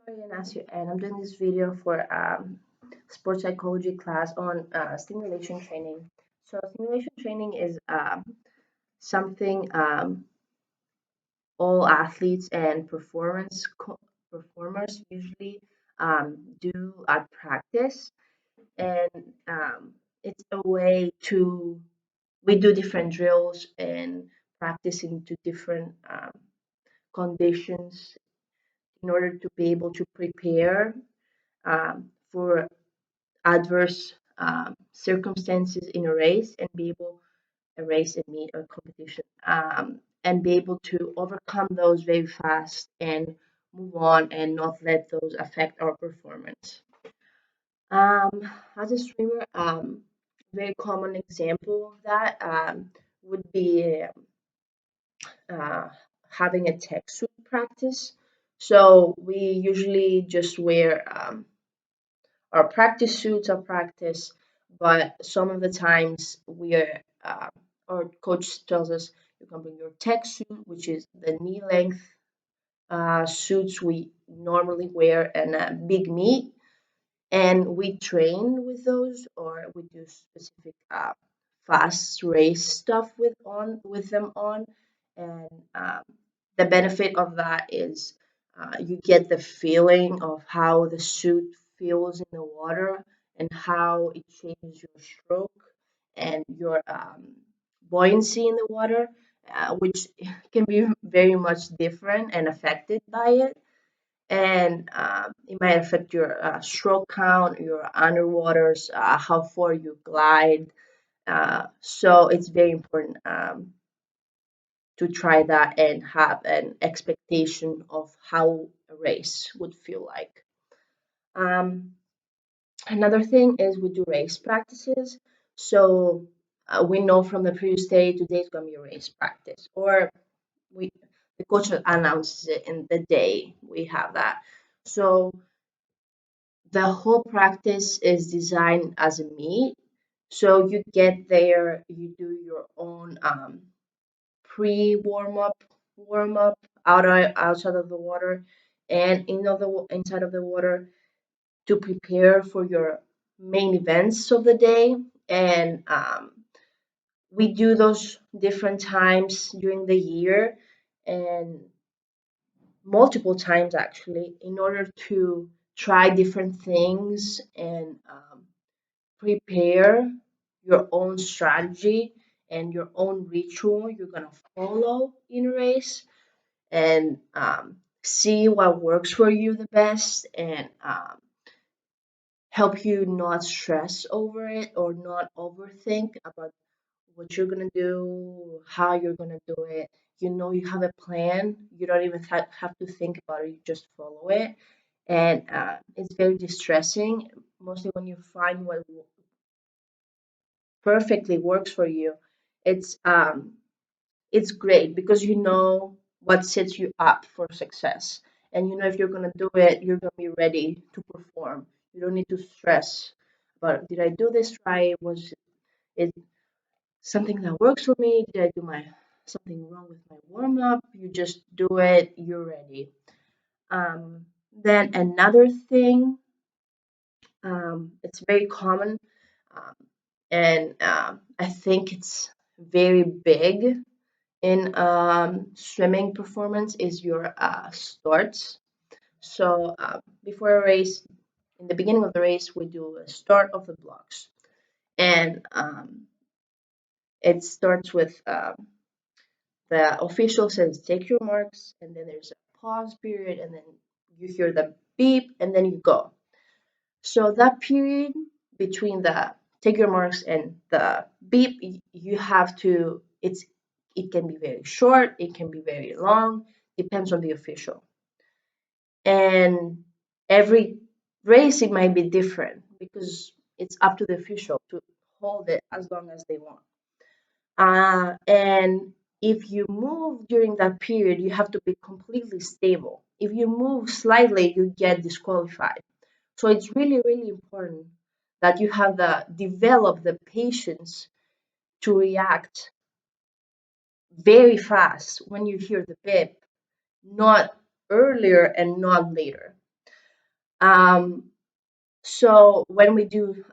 Nasiou, and I'm doing this video for sports psychology class on stimulation training. So stimulation training is something all athletes and performers usually do at practice, and it's a way to we do different drills and practicing to different conditions in order to be able to prepare for adverse circumstances in a race and be able a race, a meet, or competition, and be able to overcome those very fast and move on and not let those affect our performance. As a swimmer, very common example of that would be uh, having a tech suit practice. So we usually just wear our practice suits at practice, but some of the times we are, our coach tells us you can bring your tech suit, which is the knee length suits we normally wear in a big meet, and we train with those, or we do specific fast race stuff with them on, and the benefit of that is you get the feeling of how the suit feels in the water and how it changes your stroke and your buoyancy in the water, which can be very much different and affected by it, and it might affect your stroke count, your underwaters, how far you glide. So it's very important to try that and have an expectation of how a race would feel like. Um, Another thing is we do race practices. So we know from the previous day, today is going to be a race practice, or we the coach announces it in the day we have that. So the whole practice is designed as a meet. So you get there, you do your own pre warm up outside of the water, and inside of the water to prepare for your main events of the day. And we do those different times during the year, and multiple times actually, in order to try different things and prepare your own strategy and your own ritual you're going to follow in a race, and see what works for you the best, and help you not stress over it or not overthink about what you're going to do, how you're going to do it. You know, you have a plan, you don't even have to think about it, you just follow it. And it's very distressing, mostly when you find what perfectly works for you. It's um it's great because you know what sets you up for success, and you know if you're going to do it, you're going to be ready to perform. You don't need to stress about, did I do this right, was it something that works for me, did I do my something wrong with my warm up. You just do it, you're ready. Then another thing, it's very common, um, and I think it's very big in swimming performance, is your starts. So before a race, in the beginning of the race, we do a start of the blocks, and it starts with the official says take your marks, and then there's a pause period, and then you hear the beep, and then you go. So that period between the take your marks and the beep, you have to. It can be very short, it can be very long, depends on the official. And every race it might be different because it's up to the official to hold it as long as they want. And if you move during that period, you have to be completely stable. If you move slightly, you get disqualified. So it's really, really important that you have develop the patience to react very fast when you hear the beep, not earlier and not later. Um, so when we do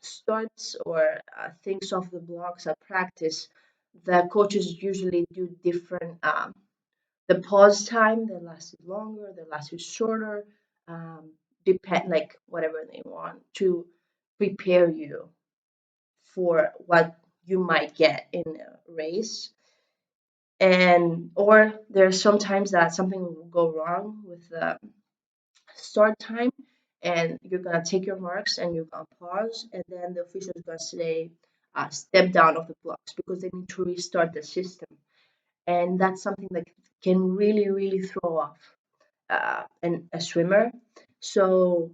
starts or things off the blocks at practice, the coaches usually do different. The pause time that lasted longer, that lasted shorter, um, depend like whatever they want to prepare you for what you might get in a race. And or there's sometimes that something will go wrong with the start time, and you're gonna take your marks and you're gonna pause, and then the official is gonna say step down of the blocks because they need to restart the system, and that's something that can really throw off a swimmer. So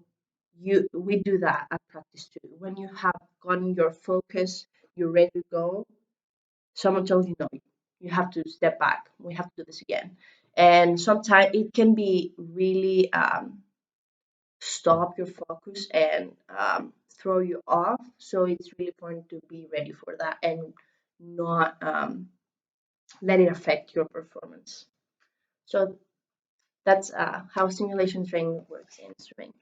we do that at practice too. When you have gotten your focus, you're ready to go. Someone tells you no, you have to step back. We have to do this again, and sometimes it can be really stop your focus and throw you off. So it's really important to be ready for that and not let it affect your performance. So that's how simulation training works in swimming.